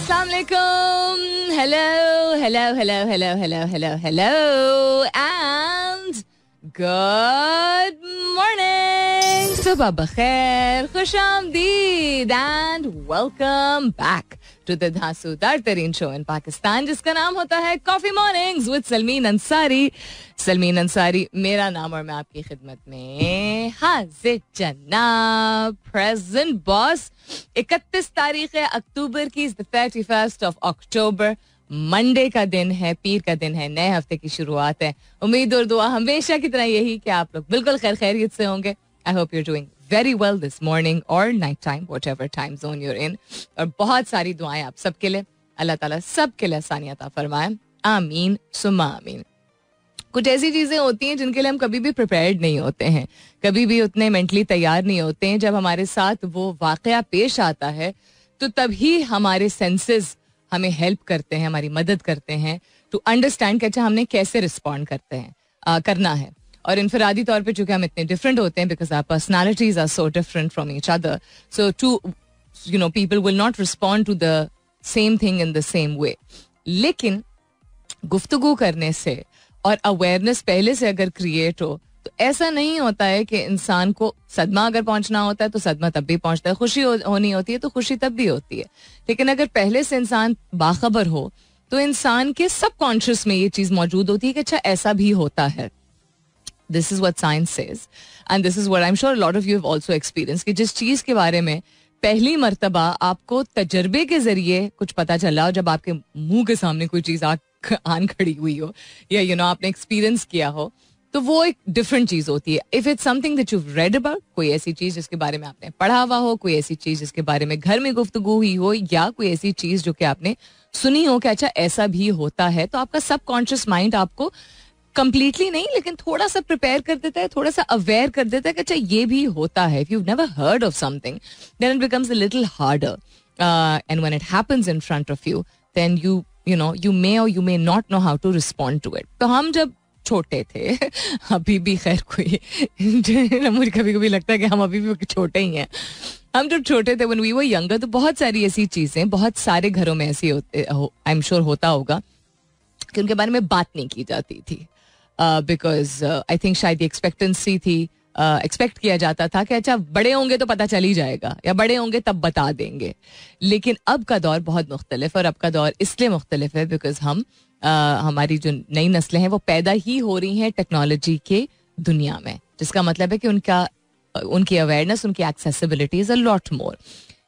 अस्सलाम वालेकुम. Hello, hello, hello, hello, hello, hello, hello, and good morning. सुबह बखैर, खुशामदीद, and welcome back to the धांसूदार तरीन show in Pakistan, जिसका नाम होता है coffee mornings with Salmeen Ansari. Salmeen Ansari मेरा नाम और मैं आपकी खिदमत में हाजिर जनाब. Present boss. 31 तारीख है अक्टूबर की, 31st of October. मंडे का दिन है, पीर का दिन है, नए हफ्ते की शुरुआत है. उम्मीद और दुआ हमेशा की तरह यही कि आप लोग बिल्कुल खैर खैरियत से होंगे. I hope you are doing very well this morning or night time, whatever time zone you're in. और बहुत सारी दुआएं आप सबके लिए. अल्लाह ताला सबके लिए आसानियत फरमाए. आमीन सुम्मा आमीन. कुछ ऐसी चीजें होती हैं जिनके लिए हम कभी भी प्रिपेयर्ड नहीं होते हैं, कभी भी उतने मेंटली तैयार नहीं होते हैं. जब हमारे साथ वो वाकया पेश आता है तो तभी हमारे सेंसेस हमें हेल्प करते हैं, हमारी मदद करते हैं टू अंडरस्टैंड कि अच्छा हमने कैसे रिस्पॉन्ड करना है. और इनफरादी तौर पे चूंकि हम इतने डिफरेंट होते हैं, because our personalities are so different from each other, so two people will not respond to the same thing in the same way. लेकिन गुफ्तगू करने से और अवेयरनेस पहले से अगर क्रिएट हो तो ऐसा नहीं होता है कि इंसान को सदमा अगर पहुंचना होता है तो सदमा तब भी पहुंचता है, खुशी होनी होती है तो खुशी तब भी होती है. लेकिन अगर पहले से इंसान बाखबर हो तो इंसान के सबकॉन्शियस में ये चीज मौजूद होती है कि अच्छा ऐसा भी होता है. This is what science says, and this is what I'm sure a lot of you have also experienced, कि जिस चीज़ के बारे में पहली मर्तबा आपको तजर्बे के जरिए कुछ पता चला हो, जब आपके मुंह के सामने कोई चीज़ आन खड़ी हुई हो या आपने एक्सपीरियंस किया हो, तो वो एक डिफरेंट चीज़ होती है. If it's something that you read about, कोई ऐसी चीज़ जिसके बारे में आपने पढ़ा हुआ हो, कोई ऐसी चीज़ जिसके बारे में घर में गुफ्तगू हुई हो, या कोई ऐसी चीज़ जो कि आपने सुनी हो कि अच्छा ऐसा भी होता है, तो आपका सबकॉन्शियस माइंड आपको कंप्लीटली नहीं लेकिन थोड़ा सा प्रिपेयर कर देता है, थोड़ा सा अवेयर कर देता है कि अच्छा ये भी होता है. If you never heard of something then it becomes a little harder, and when it happens in front of you then you may or you may not know how to respond to it. तो हम जब छोटे थे, अभी भी खैर कोई मुझे कभी कभी लगता है कि हम अभी भी छोटे ही हैं. हम जब छोटे थे, व्हेन वी वर यंगर, तो बहुत सारी ऐसी चीजें बहुत सारे घरों में ऐसी आई एम श्योर होता होगा कि उनके बारे में बात नहीं की जाती थी. बिकॉज आई थिंक शायद एक्सपेक्टेंसी थी, एक्सपेक्ट किया जाता था कि अच्छा बड़े होंगे तो पता चल ही जाएगा, या बड़े होंगे तब बता देंगे. लेकिन अब का दौर बहुत मुख्तलिफ है, और अब का दौर इसलिए मुख्तलिफ है बिकॉज हमारी जो नई नस्लें हैं वो पैदा ही हो रही हैं टेक्नोलॉजी के दुनिया में, जिसका मतलब है कि उनकी अवेयरनेस, उनकी accessibility is a lot more.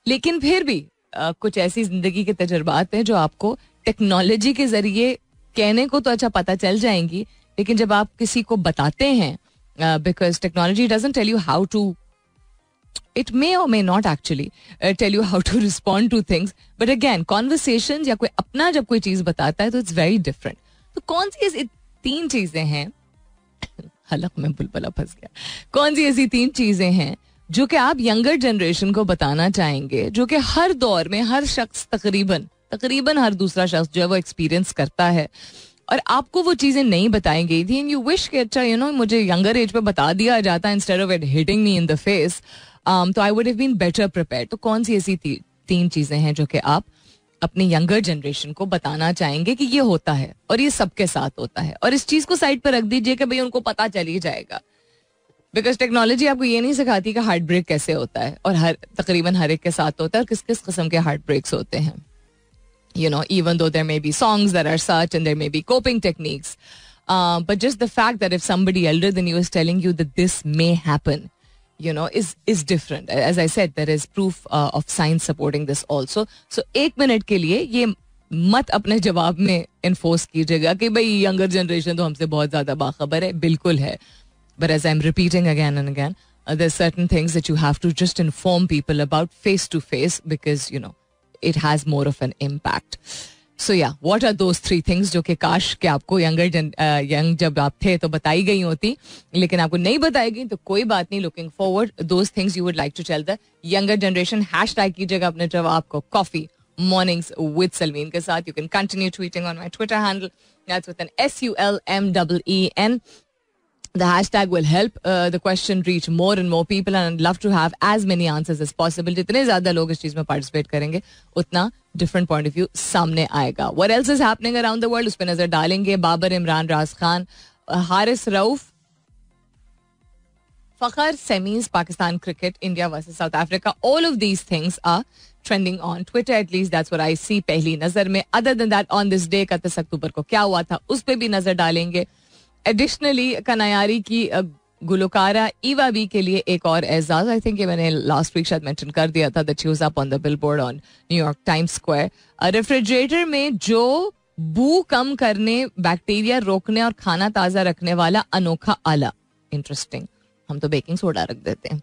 लेकिन फिर भी कुछ ऐसी जिंदगी के तजुर्बात हैं जो आपको टेक्नोलॉजी के जरिए कहने को तो अच्छा पता चल जाएंगी, लेकिन जब आप किसी को बताते हैं, because technology doesn't tell you how to, it may or may not actually tell you how to respond to things, but again conversation या कोई अपना जब कोई चीज बताता है तो इट्स वेरी डिफरेंट. तो कौन सी ऐसी 3 चीजें हैं, हलक में बुलबुला फंस गया, कौन सी ऐसी 3 चीजें हैं जो कि आप यंगर जनरेशन को बताना चाहेंगे, जो कि हर दौर में हर शख्स तकरीबन हर दूसरा शख्स जो है वो एक्सपीरियंस करता है, और आपको वो चीजें नहीं बताई गई थी, एंड यू विश कि अच्छा मुझे यंगर एज पे बता दिया जाता instead of it hitting me in the face, तो I would have been better prepared. तो कौन सी ऐसी 3 चीजें हैं जो कि आप अपनी यंगर जनरेशन को बताना चाहेंगे कि ये होता है और ये सबके साथ होता है, और इस चीज को साइड पर रख दीजिए कि भाई उनको पता चल ही जाएगा. बिकॉज टेक्नोलॉजी आपको ये नहीं सिखाती कि हार्ट ब्रेक कैसे होता है, और तकरीबन हर एक के साथ होता है, और किस किस किस्म के हार्ट ब्रेक्स होते हैं. Even though there may be songs that are such and there may be coping techniques, but just the fact that if somebody elder than you is telling you that this may happen, is different. As I said, there is proof of science supporting this also. So 1 minute के लिए ये मत अपने जवाब में enforce कीजिएगा कि भाई यंगर जनरेशन तो हमसे बहुत ज्यादा बाखबर है. बिल्कुल है, but as I'm repeating again and again, there's certain things that you have to just inform people about face to face, because it has more of an impact. So yeah, what are those 3 things जो कि काश कि आपको young जब आप थे तो बताई गई होती, लेकिन आपको नहीं बताई गई, तो कोई बात नहीं. Looking forward, those things you would like to tell the younger generation. #, कीजिएगा अपने जवाब को कॉफी मॉर्निंग्स विद सलमीन के साथ. You can continue tweeting on my Twitter handle. That's with an SULMEEN. The hashtag will help the question reach more and more people, and I'd love to have as many answers as possible. जितने ज्यादा लोग इस चीज में participate करेंगे उतना different point of view सामने आएगा. What else is happening around the world, उस पर नजर डालेंगे. Babar Imran, Raj Khan, Haris Rauf, Fakhar, semis, Pakistan cricket, India versus South Africa, all of these things are trending on Twitter. At least that's what I see पहली नजर में. Other than that, on this day 31 अक्टूबर को क्या हुआ था उस पर भी नजर डालेंगे. एडिशनली कनायारी की गुलकारा ईवा बी के लिए एक और एजाज, आई थिंक ये मैंने लास्ट वीक शायद मेंशन कर दिया था, that she was up on the billboard on New York times square. Refrigerator में जो बू कम करने, बैक्टीरिया रोकने और खाना ताज़ा रखने वाला अनोखा आला. इंटरेस्टिंग. हम तो बेकिंग सोडा रख देते हैं.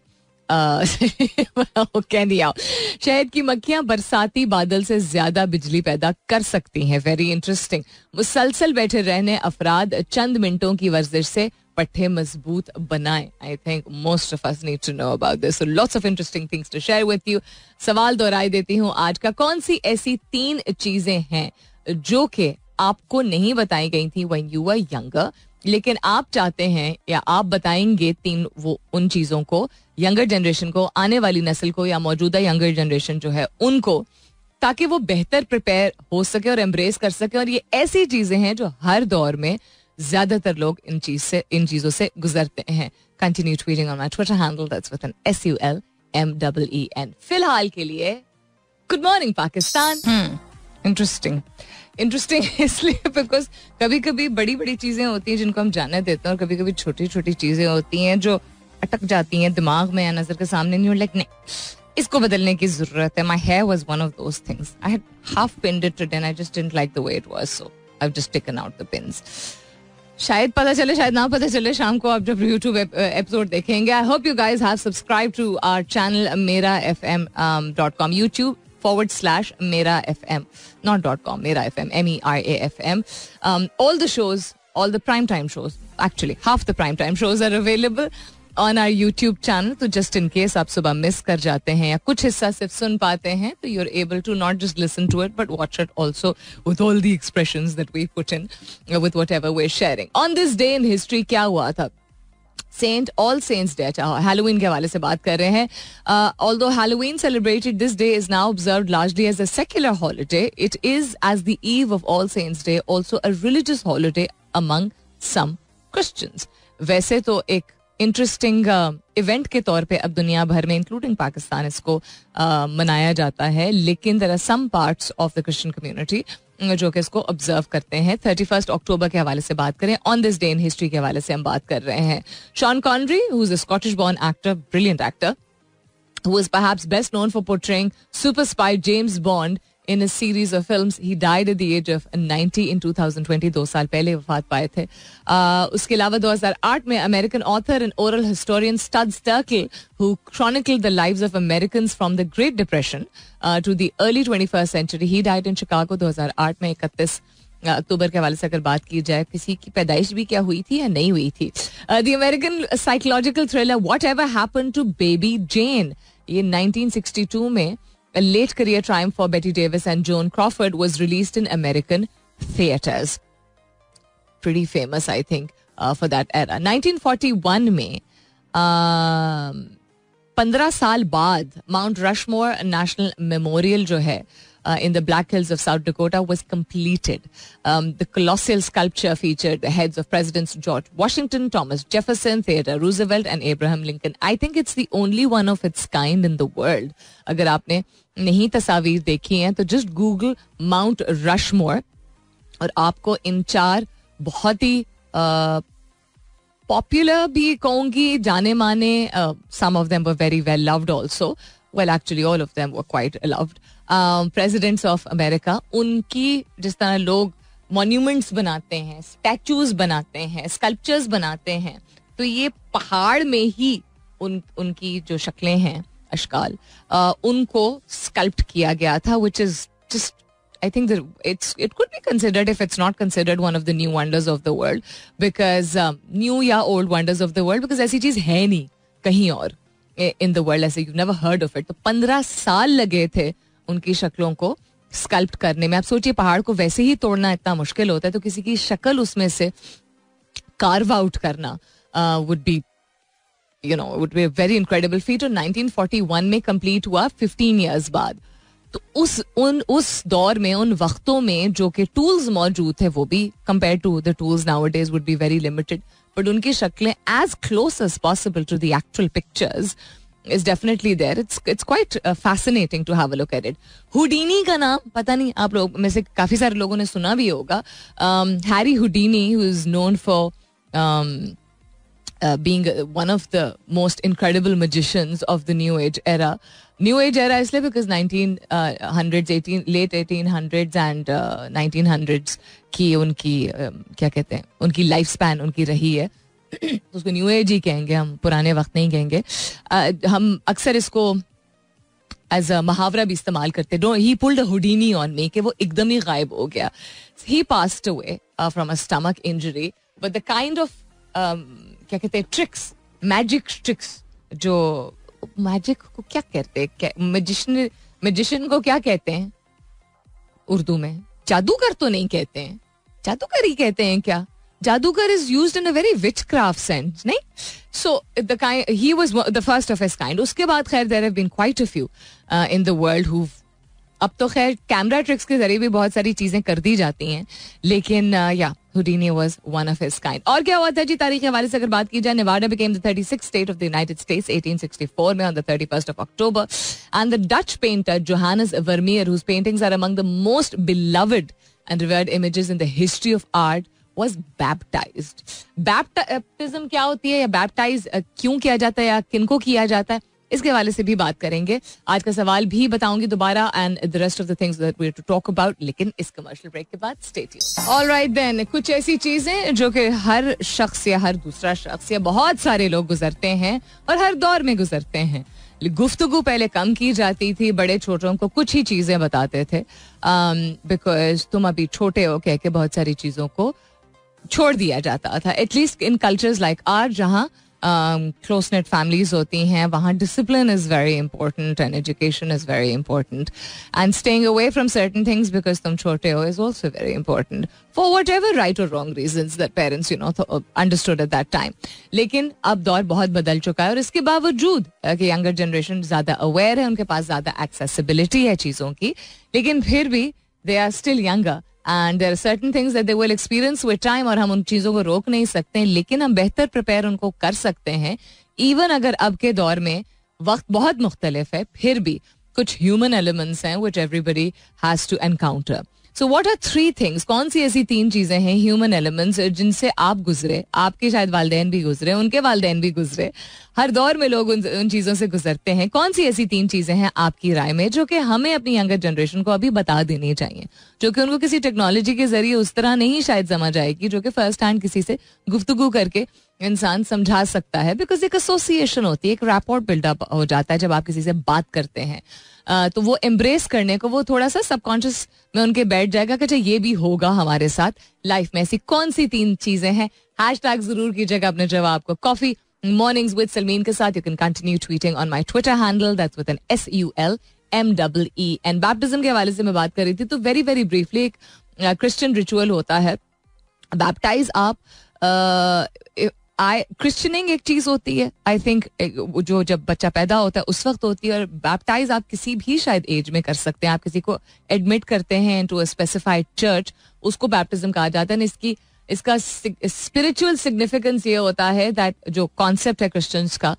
शहद की मक्खियां बरसाती बादल से ज्यादा बिजली पैदा कर सकती हैं. Very interesting. मुसलसल बैठे रहने अफराद चंद मिनटों की वर्जिश से पट्टे मजबूत बनाएं. I think most of us need to know about this. So lots of interesting things to share with you. सवाल दोहराई देती हूँ आज का. कौन सी ऐसी 3 चीजें हैं जो कि आपको नहीं बताई गई थी व्हेन यू वर यंगर, लेकिन आप चाहते हैं या आप बताएंगे 3 वो उन चीजों को यंगर जनरेशन को, आने वाली नस्ल को या मौजूदा यंगर जनरेशन जो है उनको, ताकि वो बेहतर प्रिपेयर हो सके और एम्ब्रेस कर सके. और ये ऐसी चीजें हैं जो हर दौर में ज्यादातर लोग इन चीजों से गुजरते हैं. Continue tweeting on my Twitter handle, that's with an SULMEEN. फिलहाल के लिए गुड मॉर्निंग पाकिस्तान. इंटरेस्टिंग इसलिए बिकॉज कभी कभी बड़ी बड़ी चीजें होती हैं जिनको हम जाने देते हैं, और कभी कभी छोटी छोटी चीजें होती हैं जो अटक जाती हैं दिमाग में या नजर के सामने. नहीं, लाइक नहीं, इसको बदलने की जरूरत है. My hair was one of those things. I had half pinned it today and I just didn't like the way it was, so I have just taken out the pins. शायद पता चले, शायद ना पता चले शाम को आप जब यूट्यूब एपिसोड देखेंगे. I hope you guys have subscribe to our channel merafm.com, YouTube/merafm, not .com, merafm, MERAFM. All the shows, all the prime time shows, actually half the prime time shows are available on our YouTube channel. तो just in case आप सुबह miss कर जाते हैं या कुछ हिस्सा सिर्फ सुन पाते हैं, तो you're able to not just listen to it but watch it also with all the expressions that we put in with whatever we're sharing. On this day in history क्या हुआ था? All Saints Day. Halloween के हवाले से बात कर रहे हैं. Although Halloween celebrated this day is now observed largely as a secular holiday, it is, as the eve of All Saints Day, also a religious holiday among some Christians. वैसे तो एक इंटरेस्टिंग इवेंट के तौर पे अब दुनिया भर में इंक्लूडिंग पाकिस्तान इसको मनाया जाता है, लेकिन there are some parts of the Christian community जो कि इसको ऑब्जर्व करते हैं. 31 अक्टूबर के हवाले से बात करें, on this day in history के हवाले से हम बात कर रहे हैं. Sean Connery, who is a Scottish born actor, brilliant actor, who is perhaps best known for portraying super spy James Bond in a series of films. He died at the age of 90 in 2020. 2 साल पहले वफात पाए थे. उसके अलावा 2008 में American author and oral historian Studs Terkel, who chronicled the lives of Americans from the Great Depression to the early 21st century. He died in Chicago 2008 में. 31 अक्टूबर के हवाले से अगर बात की जाए, किसी की पैदाइश भी क्या हुई थी या नहीं हुई थी. The American psychological thriller Whatever Happened to Baby Jane, ये 1962 में a late career triumph for Betty Davis and Joan Crawford, was released in American theaters. Pretty famous, I think, for that era. 1941 में 15 साल बाद Mount Rushmore National Memorial जो है in the Black Hills of South Dakota was completed. The colossal sculpture featured the heads of Presidents George Washington, Thomas Jefferson, Theodore Roosevelt and Abraham Lincoln. I think it's the only one of its kind in the world. अगर आपने नहीं तस्वीर देखी हैं तो just Google Mount Rushmore और आपको इन 4 बहुत ही पॉपुलर भी कहूँगी, जाने माने, some of them were very well loved also. Well, actually all of them were quite loved. Presidents of America, उनकी जिस तरह लोग मॉन्यूमेंट्स बनाते हैं, स्टैचूज बनाते हैं, स्कल्पचर्स बनाते हैं, तो ये पहाड़ में ही उनकी जो शक्लें हैं, अशकाल, उनको स्कल्प्ट किया गया था, which is just, I think that it could be considered, if it's not considered, one of the new wonders of the world, because new या old wonders of the world, because ऐसी चीज है नहीं कहीं और in the world, ऐसे you've never heard of it. तो 15 साल लगे थे उनकी शक्लों को स्कल्प्ट करने में. आप सोचिए, पहाड़ को वैसे ही तोड़ना इतना मुश्किल होता है, तो किसी की शक्ल उसमें से कार्व आउट करना would be a very incredible feat. और 1941 में कंप्लीट हुआ 15 years बाद. तो उस दौर में, उन वक्तों में जो कि टूल्स मौजूद थे वो भी compare to the tools nowadays would be very limited, but उनकी शक्लें as close as possible to the actual pictures is definitely there. It's quite fascinating to have a look at it. Houdini का नाम पता नहीं आप लोग में से काफी सारे लोगों ने सुना भी होगा. Harry Houdini, who is known for being one of the most incredible magicians of the New Age era. New Age era इसलिए because 1900s, late 1800s and 1900s की उनकी क्या कहते हैं, उनकी लाइफ स्पैन उनकी रही है. उसको न्यू एज ही कहेंगे, हम पुराने वक्त नहीं कहेंगे. हम अक्सर इसको एज अ मुहावरा भी इस्तेमाल करते हैं. He pulled a Houdini on me, कि वो एकदम ही गायब हो गया. He passed away from a stomach injury, but the kind of क्या कहते हैं, ट्रिक्स, मैजिक ट्रिक्स, जो मैजिक को क्या कहते हैं, मैजिशियन को क्या कहते हैं उर्दू में? जादूगर तो नहीं कहते हैं, जादूगर ही कहते हैं क्या? जादूगर is used in a very witchcraft sense, नहीं? So he was the first of his kind. उसके बाद खैर there have been quite a few in the world who've, अब तो खैर कैमरा ट्रिक्स के जरिए भी बहुत सारी चीजें कर दी जाती हैं, लेकिन या Houdini was one of his kind. और क्या हुआ था जी तारीख के हवाले से अगर बात की जाए, Nevada became the 36th state of the United States 1864 में on the 31st of October, and the Dutch painter Johannes Vermeer, whose paintings are among the most beloved and revered images in the history of art, was baptized. Baptism क्या होती है, या baptise क्यों किया जाता है, या किनको किया जाता है, इसके हवाले से भी बात करेंगे. आज का सवाल भी बताऊंगी दोबारा, and the rest of the things that we have to talk about, लेकिन इस कमर्शियल ब्रेक के बाद स्टे ट्यून्ड. ऑलराइट देन, कुछ ऐसी चीजें जो कि हर शख्स या हर दूसरा शख्स या बहुत सारे लोग गुजरते हैं और हर दौर में गुजरते हैं. गुफ्तगू पहले कम की जाती थी, बड़े छोटों को कुछ ही चीजें बताते थे, बिकॉज तुम अभी छोटे हो कह के बहुत सारी चीजों को छोड़ दिया जाता था. At least in cultures like our, जहाँ क्लोज नेट फैमिलीज होती हैं, वहाँ discipline is very important and education is very important, and staying away from certain things because तुम छोटे हो is also very important for whatever right or wrong reasons that parents understood at that time. लेकिन अब दौर बहुत बदल चुका है, और इसके बावजूद कि यंगर जनरेशन ज्यादा अवेयर है, उनके पास ज्यादा एक्सेसिबिलिटी है चीजों की, लेकिन फिर भी they are still younger. And there are certain things that they will experience with time, और हम उन चीज़ों को रोक नहीं सकते, लेकिन हम बेहतर प्रिपेयर उनको कर सकते हैं. इवन अगर अब के दौर में वक्त बहुत मुख्तलिफ है, फिर भी कुछ ह्यूमन एलिमेंट्स हैं which everybody has to encounter. So what are 3 things? कौन सी ऐसी 3 चीजें हैं, ह्यूमन एलिमेंट्स, जिनसे आप गुजरे, आपके शायद वालिदैन भी गुजरे, उनके वालिदैन भी गुजरे, हर दौर में लोग उन चीजों से गुजरते हैं. कौन सी ऐसी 3 चीजें हैं आपकी राय में जो कि हमें अपनी यंगर जनरेशन को अभी बता देनी चाहिए, जो कि उनको किसी टेक्नोलॉजी के जरिए उस तरह नहीं शायद समझ आएगी, जो कि फर्स्ट हैंड किसी से गुफ्तगू करके इंसान समझा सकता है. बिकॉज एक एसोसिएशन होती है, एक रैपोर्ट बिल्डअप हो जाता है जब आप किसी से बात करते हैं, तो वो एम्ब्रेस करने को, वो थोड़ा सा सबकॉन्शियस में उनके बैठ जाएगा कि अच्छा ये भी होगा हमारे साथ लाइफ में. ऐसी कौन सी 3 चीजें हैं? हैशटैग जरूर कीजिएगा अपने जवाब को कॉफी मॉर्निंग्स विद सलमीन के साथ. You can continue tweeting on my Twitter handle, that's with an SULMEE. And baptism के हवाले से मैं बात कर रही थी, तो वेरी वेरी ब्रीफली एक क्रिश्चियन रिचुअल होता है. बैप्टाइज आप, क्रिश्चियनिंग एक चीज होती है, आई थिंक जो जब बच्चा पैदा होता है उस वक्त होती है, और बैप्टाइज आप किसी भी शायद एज में कर सकते हैं. आप किसी को एडमिट करते हैं टू अ स्पेसिफाइड चर्च, उसको बैप्टिज्म कहा जाता है. इसका स्पिरिचुअल सिग्निफिकेंस ये होता है दैट जो कॉन्सेप्ट है क्रिश्चियंस का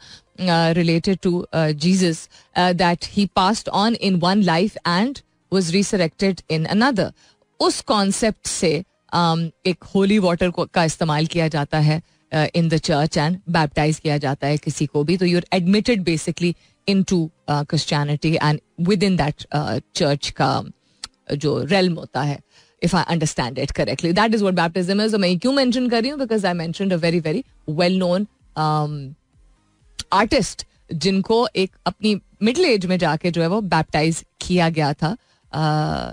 related to Jesus, that he passed on in one life and was resurrected in another. उस कॉन्सेप्ट से एक होली वाटर का इस्तेमाल किया जाता है in the church and baptize किया जाता है किसी को भी. तो you're admitted basically into Christianity and within that church का जो realm होता है, if I understand it correctly. That is what baptism is. तो मैं क्यों mention कर रही हूँ? Because I mentioned a very very well known artist जिनको एक अपनी middle age में जाके जो है वो baptize किया गया था.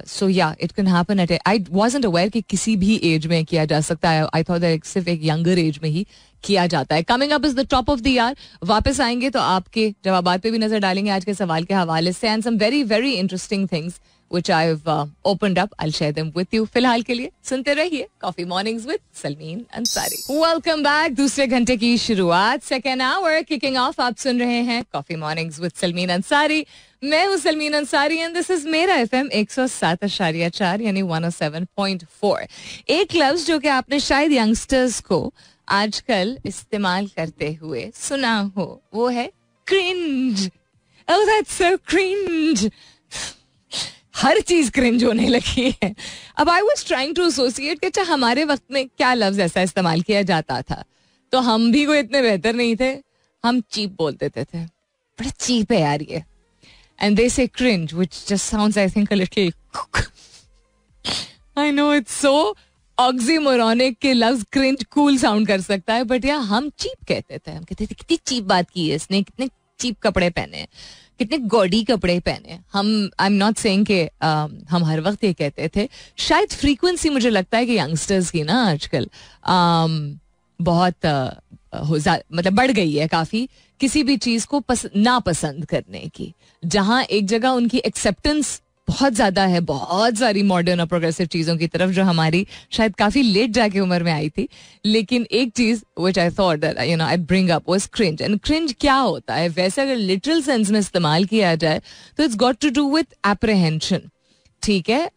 So yeah, it can happen at I wasn't aware कि किसी भी एज में किया जा सकता है. I thought that सिर्फ एक यंगर एज में ही किया जाता है. Coming up is the top of the hour. वापस आएंगे तो आपके जवाबात पे भी नजर डालेंगे आज के सवाल के हवाले से, and some very very interesting things which I've opened up. I'll share them with you. फिलहाल के लिए सुनते रहिए coffee mornings with Salmeen Ansari. Welcome back. दूसरे घंटे की शुरुआत, सेकेंड आवर किकिंग ऑफ. आप सुन रहे हैं coffee mornings with Salmeen Ansari. मैं हूँ Salmeen Ansari and this is मेरा FM 107.4 यानी 107.4. एक लफ्ज जो कि आपने शायद यंगस्टर्स को आजकल इस्तेमाल करते हुए सुना हो वो है cringe. Oh, that's so cringe. हर चीज क्रिंज होने लगी है. अब I was trying to associate कि अच्छा हमारे वक्त में क्या लफ्ज ऐसा इस्तेमाल किया जाता था. तो हम भी कोई इतने बेहतर नहीं थे. हम चीप बोल देते थे. बड़ा चीप है यार ये. एंड दे से cringe which just sounds I think a little. I know it's so oxymoronic के लफ्ज क्रिंज कूल साउंड कर सकता है बट या हम चीप कहते थे. हम कहते थे कितनी चीप बात की है इसने, कितने चीप कपड़े पहने हैं, कितने गॉडी कपड़े पहने. हम आई एम नॉट सेइंग कि हम हर वक्त ये कहते थे. शायद फ्रीक्वेंसी मुझे लगता है कि यंगस्टर्स की ना आजकल बहुत मतलब बढ़ गई है काफी किसी भी चीज को नापसंद करने की. जहां एक जगह उनकी एक्सेप्टेंस बहुत ज्यादा है बहुत सारी मॉडर्न और प्रोग्रेसिव चीजों की तरफ जो हमारी शायद काफी लेट जाके उम्र में आई थी. लेकिन एक चीज which I thought that you know I bring up was cringe. And cringe क्या होता है वैसे अगर लिटरल सेंस में इस्तेमाल किया जाए तो it's got to do with apprehension. ठीक है.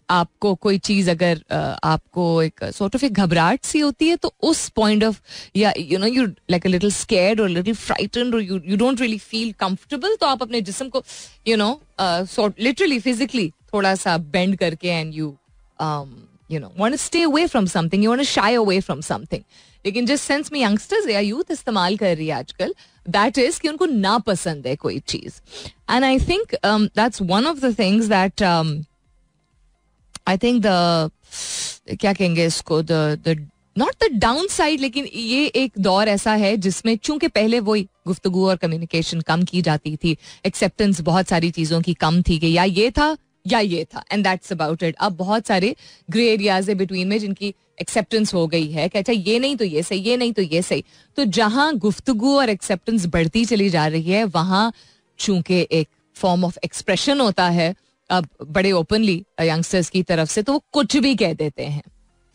आपको कोई चीज अगर आपको एक सॉर्ट ऑफ एक घबराहट सी होती है तो उस पॉइंट ऑफ या you know you like a little scared और लिटिल फ्राइटन्ड और you don't really feel comfortable तो आप अपने जिस्म को you know sort literally physically थोड़ा सा बेंड करके and you know want to stay away from something, you want to shy away from something. लेकिन जिस सेंस में यंगस्टर्स या यूथ इस्तेमाल कर रही है आजकल दैट इज कि उनको नापसंद है कोई चीज. And I think that's one of the things that I think the क्या कहेंगे इसको the not the down side लेकिन ये एक दौर ऐसा है जिसमें चूंकि पहले वही गुफ्तगू और कम्युनिकेशन कम की जाती थी, एक्सेप्टेंस बहुत सारी चीजों की कम थी कि या ये था एंड दैट्स अबाउट इट. अब बहुत सारे ग्रे एरियाज है बिटवीन में जिनकी एक्सेप्टेंस हो गई है कि अच्छा ये नहीं तो ये सही, ये नहीं तो ये सही. तो जहां गुफ्तगू और एक्सेप्टेंस बढ़ती चली जा रही है वहां चूंकि एक फॉर्म ऑफ एक्सप्रेशन होता है अब बड़े ओपनली यंगस्टर्स की तरफ से तो वो कुछ भी कह देते हैं.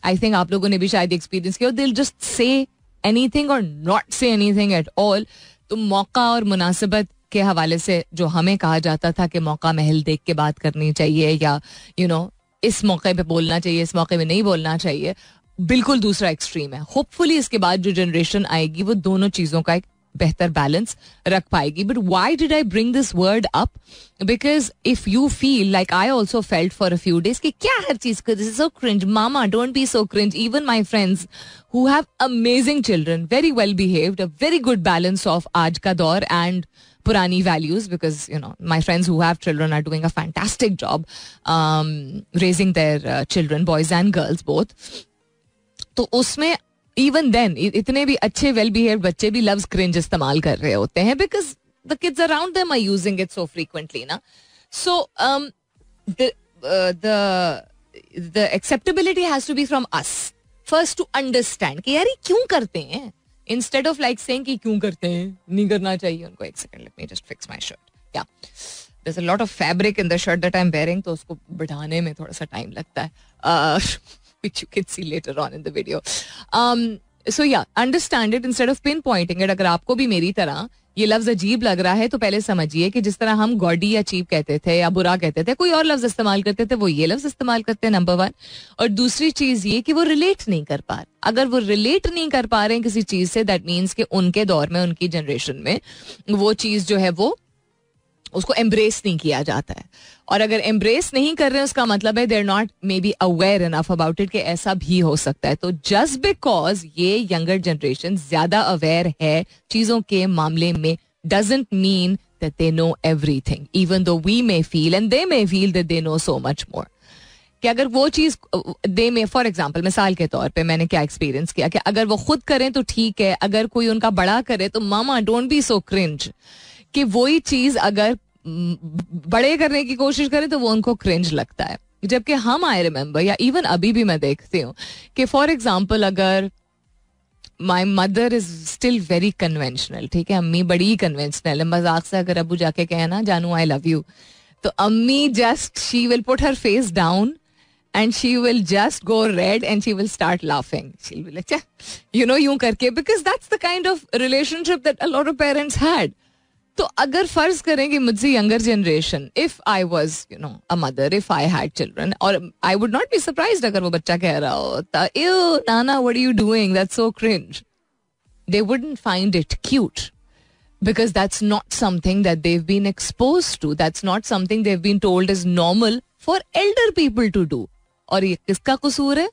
आई थिंक आप लोगों ने भी शायद एक्सपीरियंस किया, दिल जस्ट से एनीथिंग और not say anything at all. तो मौका और मुनासिबत के हवाले से जो हमें कहा जाता था कि मौका महल देख के बात करनी चाहिए या यू नो इस मौके पे बोलना चाहिए, इस मौके पे नहीं बोलना चाहिए, बिल्कुल दूसरा एक्सट्रीम है. होपफुली इसके बाद जो जनरेशन आएगी वो दोनों चीजों का एक बेहतर बैलेंस रख पाएगी. But why did I bring this word up? Because if you feel like I also felt for a few days कि क्या हर चीज को this is so cringe, mama don't be so cringe. Even my friends who have amazing children, very well behaved, a very good balance of आज का दौर and purani values, because you know my friends who have children are doing a fantastic job raising their children, boys and girls both. तो उसमें even then इतने भी अच्छे well behaved बच्चे भी loves cringe इस्तेमाल कर रहे होते हैं because the kids around them are using it so frequently ना. So the acceptability has to be from us first to understand कि यार ये क्यों करते हैं, instead of like saying कि क्यों करते हैं, नहीं करना चाहिए उनको. एक second, let me just fix my shirt. Yeah, there's a lot of fabric in the shirt that I'm wearing तो उसको बढ़ाने में थोड़ा सा टाइम लगता है, which you can see later on in the video. So yeah, understand it instead of pinpointing it. अगर आपको भी मेरी तरह ये लफ्ज अजीब लग रहा है तो पहले समझिए कि जिस तरह हम गॉडी या चीप कहते थे या बुरा कहते थे, कोई और लफ्ज इस्तेमाल करते थे, वो ये लफ्ज इस्तेमाल करते हैं, नंबर वन. और दूसरी चीज ये कि वो रिलेट नहीं कर पा रहे. अगर वो रिलेट नहीं कर पा रहे हैं किसी चीज से, दैट मीन्स कि उनके दौर में, उनकी जनरेशन में वो चीज जो है वो उसको एम्ब्रेस नहीं किया जाता है. और अगर एम्ब्रेस नहीं कर रहे हैं उसका मतलब है they are not may be aware enough about it कि ऐसा भी हो सकता है. तो जस्ट बिकॉज ये यंगर जनरेशन ज्यादा अवेयर है चीजों के मामले में doesn't mean that they know everything, even though we may feel and they may feel that they know so much more. कि अगर वो चीज दे में, फॉर एग्जाम्पल मिसाल के तौर पे मैंने क्या एक्सपीरियंस किया कि अगर वो खुद करें तो ठीक है, अगर कोई उनका बड़ा करे तो मामा डोंट बी सो क्रिंज. कि वही चीज अगर बड़े करने की कोशिश करें तो वो उनको क्रिंज लगता है. जबकि हम आई रिमेम्बर या इवन अभी भी मैं देखती हूँ कि फॉर एग्जाम्पल अगर my mother is still very conventional, ठीक है, अम्मी बड़ी कन्वेंशनल है. मजाक से अगर अबू जाके कहे ना जानू आई लव यू, तो अम्मी just she will put her face down and she will just go red and she will start laughing. She'll be like, you know, यूं करके, because that's the kind of relationship that a lot of parents had. तो अगर फर्ज करें कि मुझसे younger generation, if I was a mother, if I had children, और I would not be surprised अगर वो बच्चा कह रहा होता, "Ew, Nana, what are you doing? That's so cringe." They wouldn't find it cute because that's not something that they've been exposed to. That's not something they've been told is normal for elder people to do. और ये किसका कसूर है?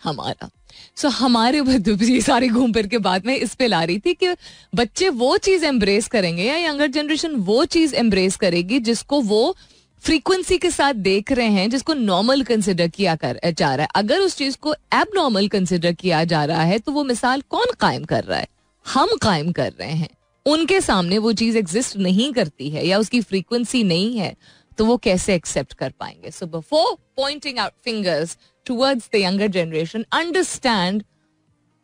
हमारा. सो हमारे ऊपर ये सारी घूम फिर के बाद में इस पे ला रही थी कि बच्चे वो चीज एम्ब्रेस करेंगे या यंगर जनरेशन वो चीज एम्ब्रेस करेगी जिसको वो फ्रीक्वेंसी के साथ देख रहे हैं, जिसको नॉर्मल कंसिडर किया जा रहा है. अगर उस चीज को एबनॉर्मल कंसिडर किया जा रहा है तो वो मिसाल कौन कायम कर रहा है? हम कायम कर रहे हैं. उनके सामने वो चीज एग्जिस्ट नहीं करती है या उसकी फ्रीक्वेंसी नहीं है, तो वो कैसे एक्सेप्ट कर पाएंगे? So before pointing out fingers towards the younger generation, understand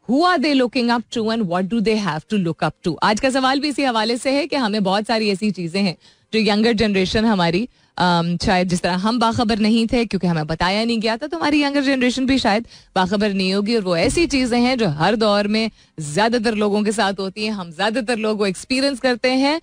who are they looking up to and what do they have to look up to. आज का सवाल भी इसी हवाले से है कि हमें बहुत सारी ऐसी चीजें हैं जो यंगर जनरेशन हमारी शायद जिस तरह हम बाखबर नहीं थे क्योंकि हमें बताया नहीं गया था, तो हमारी यंगर जनरेशन भी शायद बाखबर नहीं होगी. और वो ऐसी चीजें हैं जो हर दौर में ज्यादातर लोगों के साथ होती हैं. हम ज्यादातर लोग वो एक्सपीरियंस करते हैं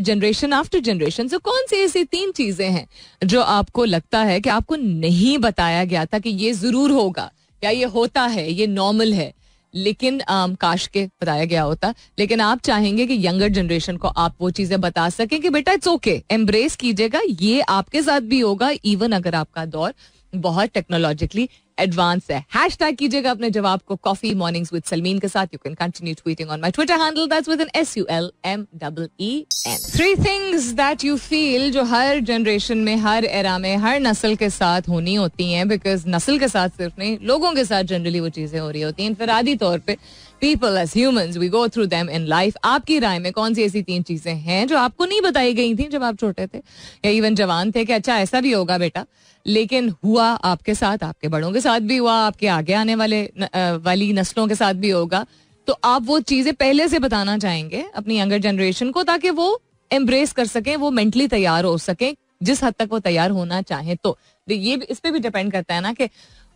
जनरेशन आफ्टर जनरेशन. सो कौन सी ऐसी 3 चीजें हैं जो आपको लगता है कि आपको नहीं बताया गया था कि ये जरूर होगा या ये होता है, ये नॉर्मल है, लेकिन काश के बताया गया होता. लेकिन आप चाहेंगे कि यंगर जनरेशन को आप वो चीजें बता सकें कि बेटा इट्स ओके, एम्ब्रेस कीजिएगा, ये आपके साथ भी होगा इवन अगर आपका दौर बहुत टेक्नोलॉजिकली एडवांस है. हैशटैग कीजिएगा अपने जवाब को कॉफी मॉर्निंग्स विद सलमीन के साथ. You can continue tweeting on my Twitter handle, that's with an SULMEEN. 3 things that you feel जो हर जनरेशन में, हर एरा में, हर नस्ल के साथ होनी होती हैं, बिकॉज नस्ल के साथ सिर्फ नहीं, लोगों के साथ जनरली वो चीजें हो रही होती हैं. इनफरादी तौर पे people as humans we go through them in life. आपकी राय में कौन सी ऐसी 3 चीजें हैं जो आपको नहीं बताई गई थी जब आप छोटे थे या इवन जवान थे कि अच्छा ऐसा भी होगा बेटा, लेकिन हुआ आपके साथ, आपके बड़ों के साथ भी हुआ, आपके आगे आने वाली नस्लों के साथ भी होगा. तो आप वो चीजें पहले से बताना चाहेंगे अपनी यंगर जनरेशन को ताकि वो एम्ब्रेस कर सकें, वो मेंटली तैयार हो सकें जिस हद तक वो तैयार होना चाहें. तो ये इस पे भी डिपेंड करता है ना कि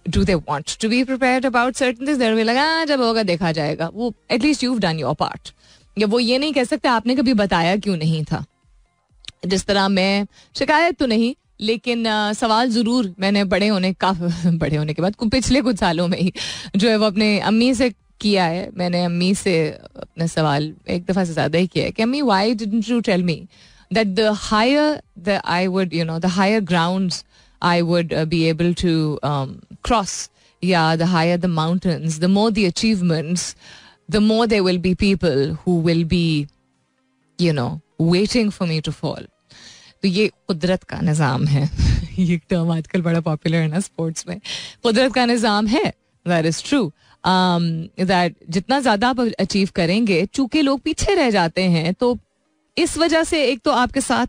do they want to be prepared about certain things? They'll be like, जब होगा देखा जाएगा. वो at least you've done your part. या वो ये नहीं कह सकते आपने कभी बताया क्यों नहीं था. जिस तरह मैं शिकायत तो नहीं, लेकिन सवाल जरूर मैंने बड़े होने के बाद पिछले कुछ सालों में ही जो है वो अपने अम्मी से किया है. मैंने अम्मी से अपने सवाल एक दफा से ज्यादा ही किया है कि अम्मी why didn't you tell me that the higher I would, the higher grounds I would be able to cross, the higher the mountains, the more the achievements, the more there will be people who will be, waiting for me to fall. तो ये कुदरत का निज़ाम है. ये term आजकल बड़ा popular है ना स्पोर्ट्स में. कुदरत का निज़ाम है, दैट इज ट्रू. दैट जितना ज्यादा आप अचीव करेंगे, चूंकि लोग पीछे रह जाते हैं, तो इस वजह से एक तो आपके साथ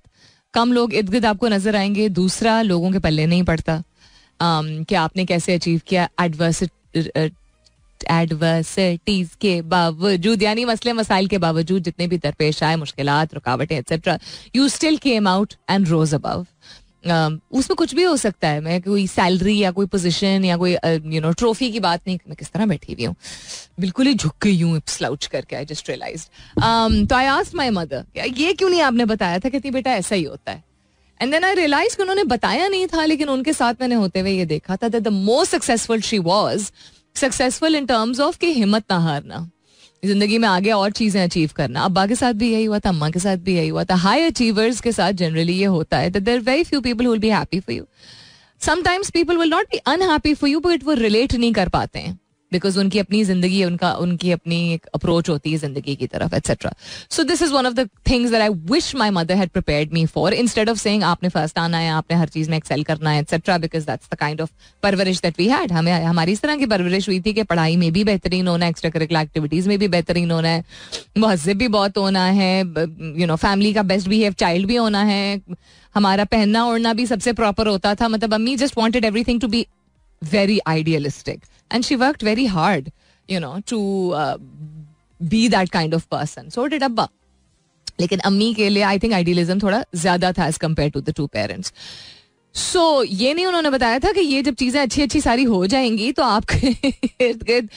कम लोग इर्द गिर्द आपको नजर आएंगे, दूसरा लोगों के पल्ले नहीं पड़ता कि आपने कैसे अचीव किया एडवर्सिटीज के बावजूद, यानी मसले मसाइल के बावजूद, जितने भी दरपेश आए, मुश्किलात, रुकावटें etcetera, you still came out and rose above. उसमें कुछ भी हो सकता है. मैं कोई सैलरी या कोई पोजीशन या कोई ट्रॉफी की बात नहीं, मैं किस तरह बैठी हुई हूँ, बिल्कुल ही झुक गई हूँ स्लाउच करके. I just realized. तो आई आस्क्ड माय मदर, ये क्यों नहीं आपने बताया था? कहती बेटा ऐसा ही होता है. एंड देन आई रियलाइज कि उन्होंने बताया नहीं था, लेकिन उनके साथ मैंने होते हुए ये देखा था that the more successful she was, successful in terms of कि हिम्मत ना हारना, जिंदगी में आगे और चीजें अचीव करना. अब्बा के साथ भी यही हुआ था, अम्मा के साथ भी यही हुआ था. हाई अचीवर्स के साथ जनरली ये होता है that there are very few people who will be happy for you. Sometimes people will not be unhappy for you, but वो रिलेट नहीं कर पाते हैं बिकॉज उनकी अपनी जिंदगी, उनकी अपनी एक अप्रोच होती है जिंदगी की तरफ etcetera. So this is one of the things that I wish my mother had prepared me for, instead of saying आपने फर्स्ट आना है, आपने हर चीज में एक्सेल करना है etcetera, because that's the kind of परवरिश दैट वी हैड. हमें हमारी इस तरह की परवरिश हुई थी कि पढ़ाई में भी बेहतरीन होना है, एक्स्ट्रा करिकुलर एक्टिविटीज में भी बेहतरीन होना है, मुहज्जिब भी बहुत होना है, फैमिली का बेस्ट बिहेव चाइल्ड भी होना है, हमारा पहनना ओढ़ना भी सबसे प्रॉपर होता था. मतलब अम्मी just wanted everything to be very idealistic and she worked very hard to be that kind of person. So did Abba. लेकिन अम्मी के लिए I think idealism थोड़ा ज्यादा था as compared to the two parents. So ये नहीं उन्होंने बताया था कि ये जब चीजें अच्छी अच्छी सारी हो जाएंगी तो आपके इर्द गिर्द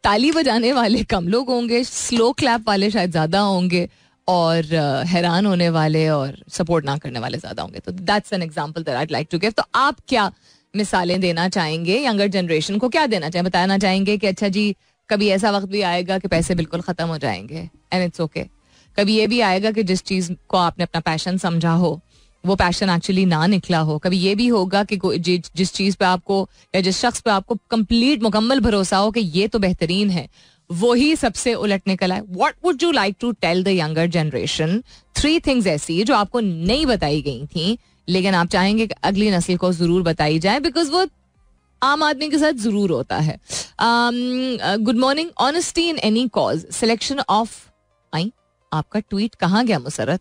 ताली बजाने वाले कम लोग होंगे, स्लो क्लैप वाले शायद ज्यादा होंगे, और हैरान होने वाले और सपोर्ट ना करने वाले ज्यादा होंगे. तो that's an example that I would like to give. तो आप क्या मिसालें देना चाहेंगे यंगर जनरेशन को? क्या देना चाहेंगे? बताना चाहेंगे कि अच्छा जी कभी ऐसा वक्त भी आएगा कि पैसे बिल्कुल खत्म हो जाएंगे एंड इट्स ओके. कभी ये भी आएगा कि जिस चीज को आपने अपना पैशन समझा हो वो पैशन एक्चुअली ना निकला हो. कभी ये भी होगा कि जिस चीज पे आपको या जिस शख्स पे आपको कंप्लीट मुकम्मल भरोसा हो कि ये तो बेहतरीन है, वही सबसे उलट निकल आए. What would you like to tell the younger generation? 3 things ऐसी जो आपको नहीं बताई गई थी लेकिन आप चाहेंगे कि अगली नस्ल को जरूर बताई जाए बिकॉज वो आम आदमी के साथ जरूर होता है. Good morning. Honesty in any cause, selection of आपका ट्वीट कहाँ गया Musarrat?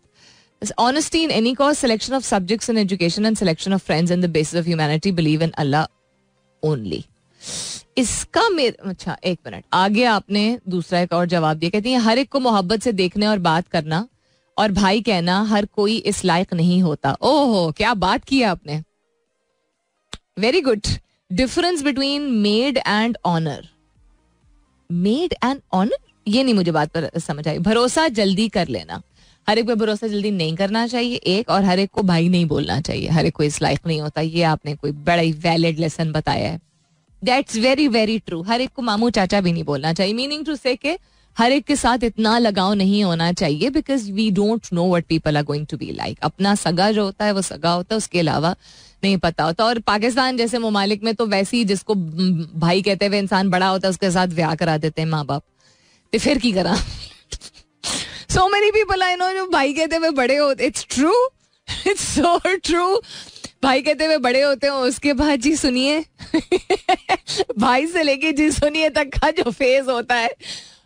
Honesty in any cause, selection of subjects in education and selection of friends on the basis of humanity, believe in Allah only. इसका अच्छा एक minute आगे आपने दूसरा एक और जवाब दिया. कहती है हर एक को मोहब्बत से देखने और बात करना और भाई कहना हर कोई इस लायक नहीं होता. ओहो क्या बात की आपने. Very good. Difference between maid and honour. Maid and honour, ये नहीं मुझे बात पर समझ आई. भरोसा जल्दी कर लेना, हर एक पे भरोसा जल्दी नहीं करना चाहिए एक, और हर एक को भाई नहीं बोलना चाहिए, हर एक को इस लायक नहीं होता. ये आपने कोई बड़ा ही वैलिड लेसन बताया है. That's very very true. हर एक को मामू चाचा भी नहीं बोलना चाहिए. मीनिंग टू से के हर एक के साथ इतना लगाव नहीं होना चाहिए because we don't know what people are going to be like. अपना सगा जो होता है वो सगा होता है, उसके अलावा नहीं पता होता. और पाकिस्तान जैसे ममालिक में तो वैसे ही जिसको भाई कहते हुए इंसान बड़ा होता है उसके साथ ब्याह करा देते हैं माँ बाप. तो फिर की करा. So many people I know जो भाई कहते हुए बड़े होते. It's true. It's so true. भाई कहते हुए बड़े होते हैं उसके बाद जी सुनिए भाई से लेके जी सुनिए तक का जो फेज होता है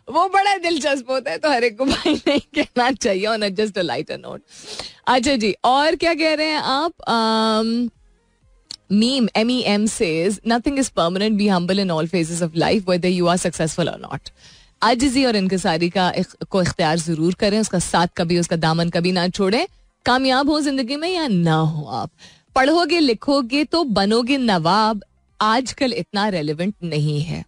वो बड़ा दिलचस्प होता है. तो हर एक को भाई नहीं कहना चाहिए. On just a lighter note. अच्छा जी और क्या कह रहे हैं आप? Meme MEM says nothing is permanent. Be humble in all phases of life whether you are successful or not. आजिज़ी और इनकिसारी को इख्तियार जरूर करें, उसका साथ कभी उसका दामन कभी ना छोड़ें. कामयाब हो जिंदगी में या ना हो, आप पढ़ोगे लिखोगे तो बनोगे नवाब. आजकल इतना रेलेवेंट नहीं है.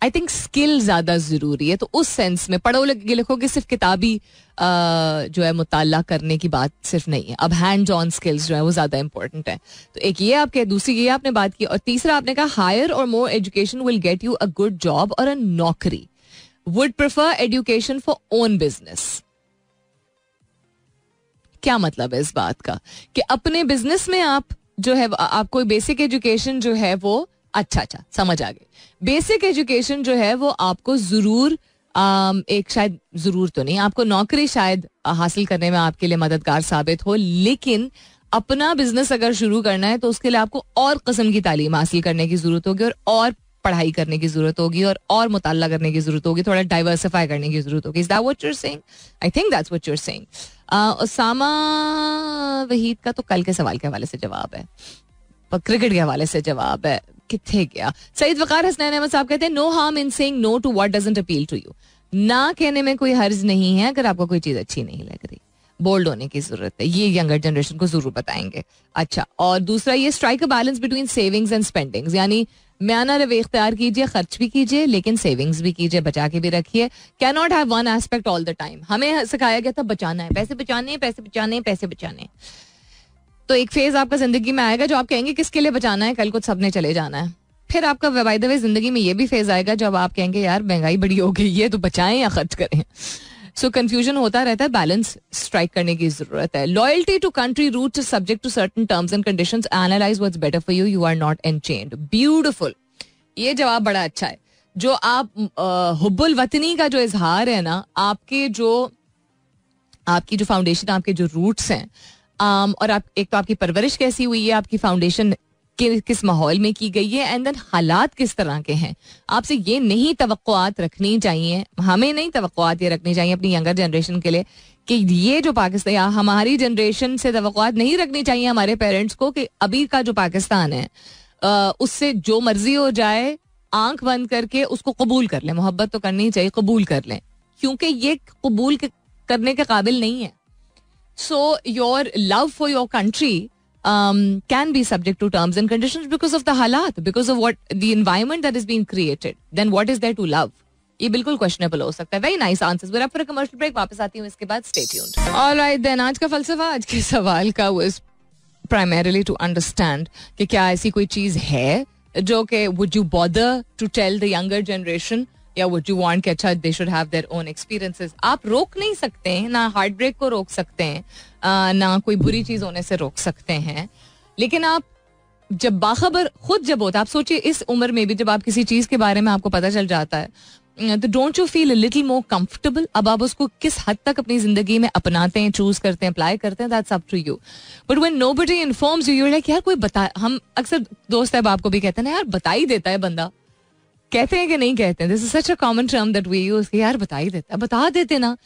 आई थिंक स्किल ज्यादा जरूरी है. तो उस सेंस में पढ़ोगे लिखोगे सिर्फ किताबी जो है मुताला करने की बात सिर्फ नहीं है. अब हैंड्स ऑन स्किल्स जो है वो ज्यादा इंपॉर्टेंट है. तो एक ये आपके, दूसरी ये आपने बात की, और तीसरा आपने कहा हायर और more education will get you a good job और अ नौकरी. Would prefer education for own business. क्या मतलब है इस बात का कि अपने बिजनेस में आप जो है आपको बेसिक एजुकेशन जो है वो अच्छा समझ आ गई. बेसिक एजुकेशन जो है वो आपको जरूर एक शायद जरूर तो नहीं, आपको नौकरी शायद हासिल करने में आपके लिए मददगार साबित हो. लेकिन अपना बिजनेस अगर शुरू करना है तो उसके लिए आपको और किस्म की तालीम हासिल करने की जरूरत होगी और पढ़ाई करने की जरूरत होगी और मुताल्ला करने की जरूरत होगी, थोड़ा डाइवर्सिफाई करने की जरूरत होगी. Is that what you are saying? I think that's what you are saying. Usama Waheed का तो कल के सवाल के हवाले से जवाब है, क्रिकेट के हवाले से जवाब है. किथे गया? सईद वकार हसनैन अहमद साहब कहते हैं no harm in saying no to what doesn't appeal to you. ना कहने में कोई हर्ज नहीं है अगर आपको कोई चीज अच्छी नहीं लग रही. बोल्ड होने की जरूरत है, ये यंगर जनरेशन को जरूर बताएंगे. अच्छा और दूसरा ये strike a balance between savings and spendings, यानी म्याना रवे इख्तियार कीजिए, खर्च भी कीजिए लेकिन सेविंग्स भी कीजिए, बचा के भी रखिए. Can not have one aspect all the time. हमें सिखाया गया था बचाना है, पैसे बचाने हैं, पैसे बचाने हैं, पैसे बचाने हैं. तो एक फेज आपका जिंदगी में आएगा जो आप कहेंगे किसके लिए बचाना है, कल को सबने चले जाना है. फिर आपका बाय द वे जिंदगी में ये भी फेज आएगा जब आप कहेंगे यार महंगाई बड़ी हो गई है तो बचाएं या खर्च करें. सो कंफ्यूजन होता रहता है, बैलेंस स्ट्राइक करने की जरूरत है. Loyalty to country root subject to certain terms and conditions. Analyse what's better for you, you are not enchained. Beautiful. ये जवाब बड़ा अच्छा है. जो आप हुब्बुल वतनी का जो इजहार है ना, आपकी जो फाउंडेशन, आपके जो रूट्स हैं, और आप एक तो आपकी परवरिश कैसी हुई है, आपकी फाउंडेशन किस माहौल में की गई है, एंड देन हालात किस तरह के हैं. आपसे ये नहीं तवक्कुआत रखनी चाहिए, हमें नहीं तवक्कुआत ये रखनी चाहिए अपनी यंगर जनरेशन के लिए कि ये जो पाकिस्तान, या हमारी जनरेशन से तवक्कुआत नहीं रखनी चाहिए हमारे पेरेंट्स को कि अभी का जो पाकिस्तान है उससे जो मर्जी हो जाए, आंख बंद करके उसको कबूल कर लें. मोहब्बत तो करनी चाहिए, कबूल कर लें, क्योंकि ये कबूल करने के काबिल नहीं है. So your love for your country can be subject to terms and conditions because of the halat, because of what the environment that is being created. Then what is there to love? ये बिल्कुल questionable हो सकता है. Very nice answers. We are for a commercial break, वापस आती हूँ इसके बाद. Stay tuned. ऑलराइट देन, आज का फलसफा, आज के सवाल का वाज प्राइमरीली टू अंडरस्टैंड कि क्या ऐसी कोई चीज है जो कि would you bother to tell the younger generation, या वुड यू वांट कि अच्छा they should have their own experiences. आप रोक नहीं सकते हैं, ना हार्ट ब्रेक को रोक सकते हैं, ना कोई बुरी चीज होने से रोक सकते हैं, लेकिन आप जब बाखबर खुद जब होता है, आप सोचिए इस उम्र में भी जब आप किसी चीज के बारे में आपको पता चल जाता है, तो don't you feel a little more comfortable. अब आप उसको किस हद तक अपनी जिंदगी में अपनाते हैं, चूज करते हैं, अप्लाई करते हैं, that's up to you. But when nobody informs you, you are like यार कोई बता. हम अक्सर दोस्त है आपको भी कहते हैं ना यार बता ही देता है बंदा. कहते हैं कि नहीं कहते हैं, this is such a common term that we use, यार बता ही देता है, बता देते ना.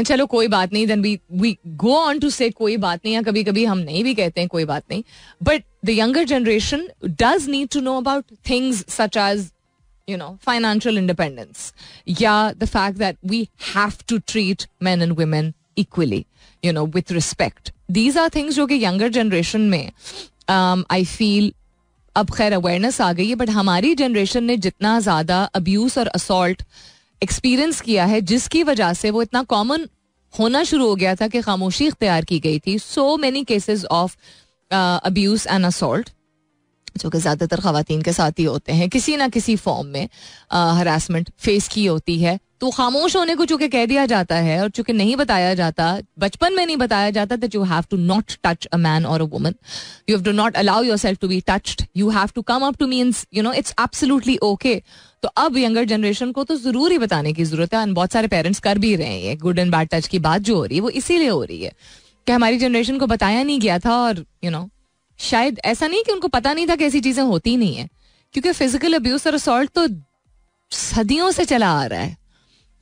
चलो कोई बात नहीं, then we go on to say कोई बात नहीं, या कभी कभी हम नहीं भी कहते हैं कोई बात नहीं. But the younger generation does need to know about things such as financial independence, the fact that we have to treat men and women equally, with respect. These are things जो कि younger generation में I feel अब खैर awareness आ गई है, but हमारी generation ने जितना ज़्यादा abuse और assault experience किया है, जिसकी वजह से वो इतना common होना शुरू हो गया था कि खामोशी इख्तियार की गई थी. So many cases of abuse and assault जो कि ज़्यादातर ख़वातीन के साथ ही होते हैं, किसी ना किसी फॉर्म में हरासमेंट फेस की होती है. तो खामोश होने को चूंकि कह दिया जाता है और चूंकि नहीं बताया जाता, बचपन में नहीं बताया जाता that you have to not touch a man or a woman, you have to not allow yourself to be touched, you have to come up to means it's absolutely okay. तो अब यंगर जनरेशन को तो जरूर ही बताने की जरूरत है, और बहुत सारे पेरेंट्स कर भी रहे हैं. गुड एंड बैड टच की बात जो हो रही है वो इसीलिए हो रही है कि हमारी जनरेशन को बताया नहीं गया था. और शायद ऐसा नहीं कि उनको पता नहीं था कि ऐसी चीजें होती नहीं है, क्योंकि फिजिकल अब्यूज और असॉल्ट तो सदियों से चला आ रहा है.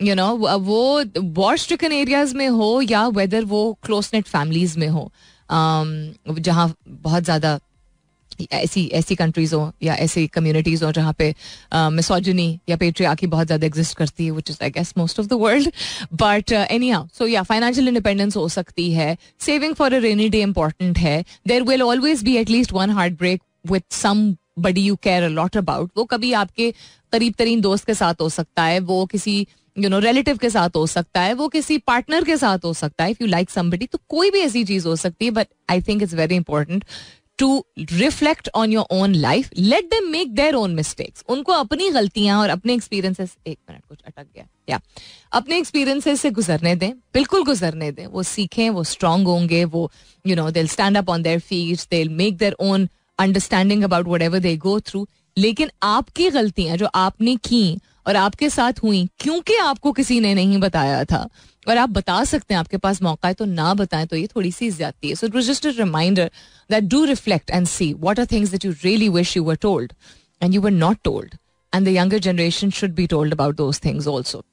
वो वॉर स्ट्रिकन एरियाज में हो या वेदर वो क्लोज नेट फैमिलीज में हो, जहाँ बहुत ज्यादा ऐसी कंट्रीज हो या ऐसी कम्युनिटीज हो जहाँ पे मिसोजिनी या पेट्रियार्की बहुत ज्यादा एग्जिस्ट करती है, which is I guess most of the world. But anyhow, so या फाइनेंशियल इंडिपेंडेंस हो सकती है, saving for a rainy day important है, there will always be at least one heart break with somebody you care a lot about. वो कभी आपके करीब तरीन दोस्त के साथ हो सकता है, वो किसी रिलेटिव के साथ हो सकता है, वो किसी पार्टनर के साथ हो सकता है, इफ यू लाइक समबडी, तो कोई भी ऐसी चीज हो सकती है. But I think it's very important to reflect on your own life, let them make their own mistakes. उनको अपनी गलतियां और अपने एक्सपीरियंसेस, एक मिनट कुछ अटक गया, या अपने एक्सपीरियंसेस से गुजरने दें, बिल्कुल गुजरने दें. वो सीखें, वो स्ट्रांग होंगे, वो they'll stand up on their feet, they'll make their own understanding about whatever they go through. लेकिन आपकी गलतियां जो आपने की और आपके साथ हुई क्योंकि आपको किसी ने नहीं बताया था, और आप बता सकते हैं, आपके पास मौका है, तो ना बताएं तो ये थोड़ी सी ज्यादती है. So it was just a reminder that do reflect and see what are things that you really wish you were told and you were not told, and the younger generation should be told about those things also.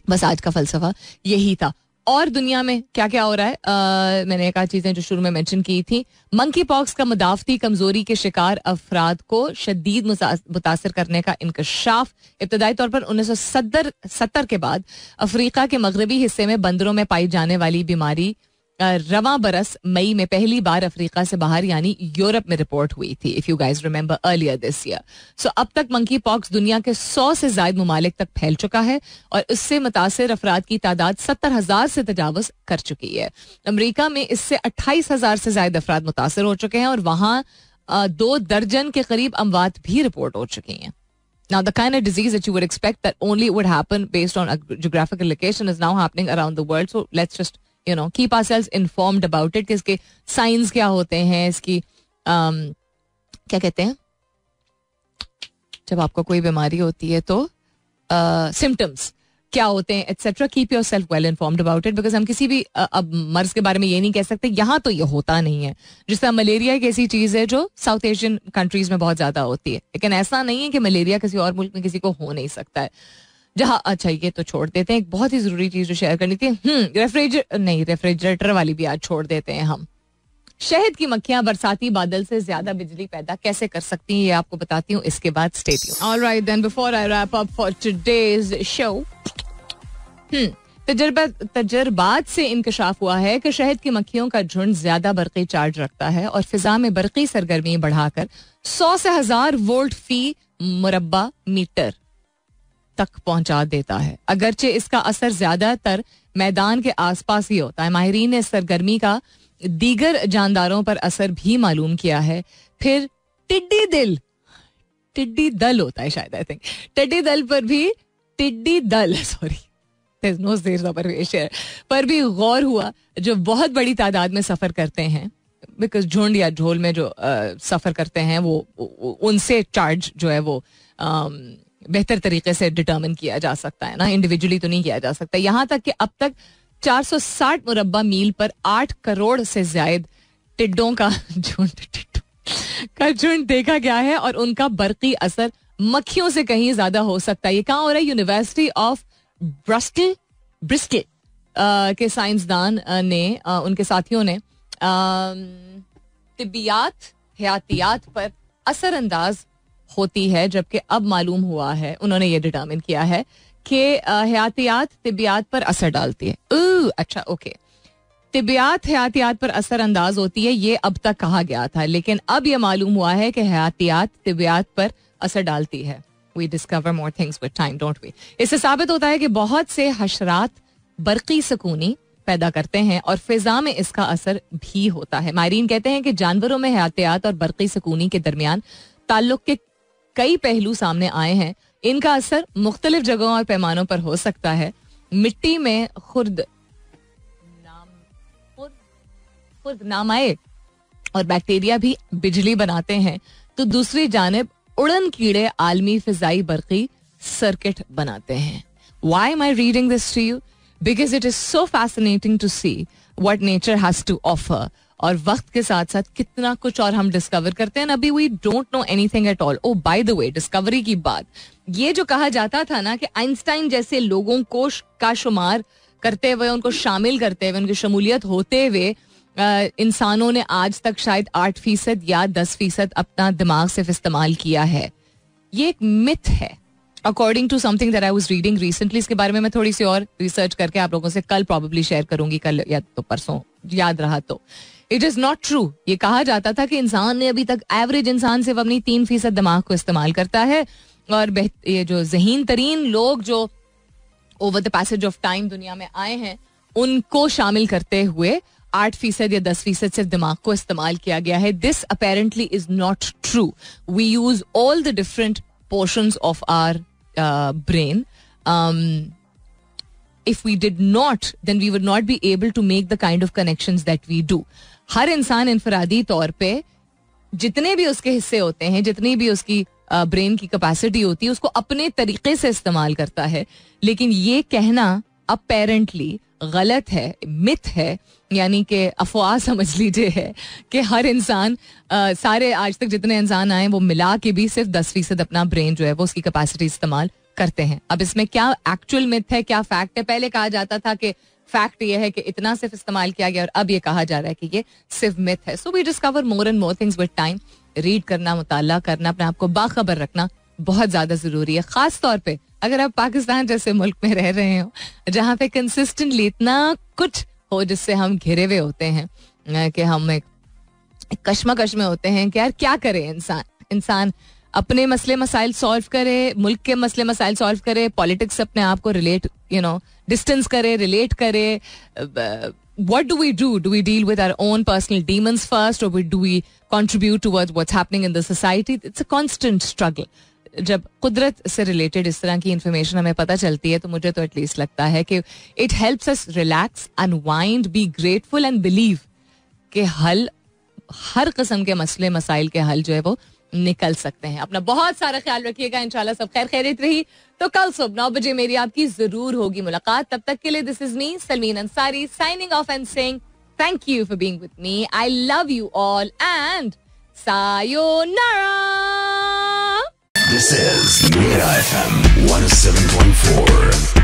बस आज का फलसफा यही था. और दुनिया में क्या क्या हो रहा है, मैंने एक आध चीजें जो शुरू में मेंशन की थी. मंकी पॉक्स का मुदाफती कमजोरी के शिकार अफराद को शदीद मुतासर करने का इंकशाफ. इब्तदाई तौर पर 1970 के बाद अफ्रीका के मगरबी हिस्से में बंदरों में पाई जाने वाली बीमारी रवां बरस मई में पहली बार अफ्रीका से बाहर यानी यूरोप में रिपोर्ट हुई थी, if you guys remember earlier this year. So अब तक मंकी पॉक्स दुनिया के 100 से ज्यादा ममालिक तक फैल चुका है और इससे मुतासिर अफराद की तादाद 70,000 से तजावज कर चुकी है. अमरीका में इससे 28,000 से ज्यादा अफराद मुतासिर हो चुके हैं और वहां 2 दर्जन के करीब अमवात भी रिपोर्ट हो चुकी हैं. Now, the kind of disease that you would expect that only would happen based on a geographical location is now happening around the world. So let's just keep ourselves informed about it. कि इसके science क्या होते हैं, इसकी क्या कहते हैं जब आपको कोई बीमारी होती है तो सिम्टम्स क्या होते हैं, etcetera. Keep your self well informed about it, because हम किसी भी अब मर्ज के बारे में ये नहीं कह सकते यहाँ तो ये होता नहीं है. जिस तरह मलेरिया एक ऐसी चीज है जो साउथ एशियन कंट्रीज में बहुत ज्यादा होती है, लेकिन ऐसा नहीं है कि मलेरिया किसी और मुल्क में किसी को हो नहीं सकता है. जहाँ अच्छा ये तो छोड़ देते हैं, एक बहुत ही जरूरी चीज जो शेयर करनी थी, रेफ्रिजरेटर वाली भी आज छोड़ देते हैं हम. शहद की मक्खियां बरसाती बादल से ज्यादा बिजली पैदा कैसे कर सकती हैं, ये आपको बताती हूँ इसके बाद. Stay tuned. Alright then, before I wrap up for today's show, तजर्बात से इंकशाफ हुआ है कि शहद की मक्खियों का झुंड ज्यादा बरकी चार्ज रखता है और फिजा में बरकी सरगर्मी बढ़ाकर 100 से 1000 वोल्ट फी मुरब्बा मीटर तक पहुंचा देता है, अगरचे इसका असर ज्यादातर मैदान के आसपास ही होता है। माहिरीन ने सरगर्मी का दीगर जानदारों पर असर भी मालूम किया है। फिर टिड्डी दल होता है शायद, आई थिंक टिड्डी दल पर भी गौर हुआ, जो बहुत बड़ी तादाद में सफर करते हैं, बिकॉज झुंड या झोल में जो सफर करते हैं वो उनसे चार्ज जो है वो बेहतर तरीके से डिटर्मिन किया जा सकता है ना, इंडिविजुअली तो नहीं किया जा सकता। यहाँ तक कि अब तक 460 मुरब्बा मील पर 8 करोड़ से ज्यादा टिड्डों का झुंड देखा गया है और उनका बरकी असर मक्खियों से कहीं ज्यादा हो सकता है। ये कहाँ हो रहा है? यूनिवर्सिटी ऑफ ब्रिस्टल के साइंसदान ने उनके साथियों ने तिब्बियात हयातियात पर असरअंदाज होती है, जबकि अब मालूम हुआ है, उन्होंने ये डिटर्मिन किया है कि हयातियात तिब्बियात पर असर डालती है। अच्छा, ओके, तिब्बियात हयातियात पर असर अंदाज होती है, ये अब तक कहा गया था, लेकिन अब ये मालूम हुआ है कि हयातियात तिब्बियात पर असर डालती है। We discover more things with time, don't we? इससे साबित होता है कि बहुत से हशरात बरकी सुकूनी पैदा करते हैं और फिजा में इसका असर भी होता है। माहिरीन कहते हैं कि जानवरों में हयातियात और बरकी सुकूनी के दरमियान ताल्लुक के कई पहलू सामने आए हैं। इनका असर मुख्तलिफ जगहों और पैमानों पर हो सकता है। मिट्टी में खुर्द नामाए और बैक्टीरिया भी बिजली बनाते हैं, तो दूसरी जानिब उड़न कीड़े आलमी फिजाई बरकी सर्किट बनाते हैं। Why am I reading this to you? Because it is so fascinating to see what nature has to offer. और वक्त के साथ साथ कितना कुछ और हम डिस्कवर करते हैं, अभी we don't know anything at all. Oh, by the way, discovery की बात, ये जो कहा जाता था ना कि आइंस्टाइन जैसे लोगों को का शुमार करते हुए, उनको शामिल करते हुए, उनकी शमूलियत होते हुए इंसानों ने आज तक शायद 8% या 10% अपना दिमाग सिर्फ इस्तेमाल किया है, ये एक मिथ है according to something that I was reading recently. इसके बारे में मैं थोड़ी सी और रिसर्च करके आप लोगों से कल प्रॉबेबली शेयर करूंगी, कल या तो परसों, याद रहा तो। It is not true. ये कहा जाता था कि इंसान ने अभी तक, एवरेज इंसान सिर्फ अपनी 3% दिमाग को इस्तेमाल करता है, और ये जो ज़हीन तरीन लोग जो over the passage of time दुनिया में आए हैं, उनको शामिल करते हुए 8% या 10% सिर्फ दिमाग को इस्तेमाल किया गया है. This apparently is not true. We use all the different portions of our brain. If we did not, then we would not be able to make the kind of connections that we do. हर इंसान इनफरादी तौर पे जितने भी उसके हिस्से होते हैं, जितनी भी उसकी ब्रेन की कैपेसिटी होती है, उसको अपने तरीके से इस्तेमाल करता है. लेकिन ये कहना अपेरेंटली गलत है, मिथ है, यानी कि अफवाह समझ लीजिए है कि हर इंसान, सारे आज तक जितने इंसान आए वो मिला के भी सिर्फ 10% अपना ब्रेन जो है वो उसकी कैपेसिटी इस्तेमाल करते हैं. अब इसमें क्या एक्चुअल मिथ है, क्या फैक्ट है? पहले कहा जाता था कि फैक्ट ये है कि इतना सिर्फ इस्तेमाल किया गया, और अब ये कहा जा रहा है कि ये सिर्फ मिथ है. So we discover more and more things with time. Read करना, मुताला करना, अपने आप को बाखबर रखना बहुत ज्यादा जरूरी है. खास तौर पे अगर आप पाकिस्तान जैसे मुल्क में रह रहे हो जहाँ पे कंसिस्टेंटली इतना कुछ हो जिससे हम घिरे हुए होते हैं कि हम एक कश्मकश में होते हैं कि यार क्या करे इंसान अपने मसले मसाइल सॉल्व करे, मुल्क के मसले मसाइल सॉल्व करे, पॉलिटिक्स अपने आप को रिलेट डिस्टेंस करे, रिलेट करे. What do we do? Do we deal with our own personal demons first, or do we contribute towards what's happening in the society? It's a constant struggle. जब कुदरत से related इस तरह की information हमें पता चलती है तो मुझे तो एटलीस्ट लगता है कि it helps us relax, unwind, be grateful and believe कि हर किस्म के मसले मसाइल के हल जो है वो निकल सकते हैं. अपना बहुत सारा ख्याल रखिएगा. इंशाल्लाह सब खैर खैरियत रही तो कल सुबह 9 बजे मेरी आपकी जरूर होगी मुलाकात. तब तक के लिए this is me Salmeen Ansari signing off and saying thank you for being with me. I love you all and sayonara. This is Mira FM 107.4.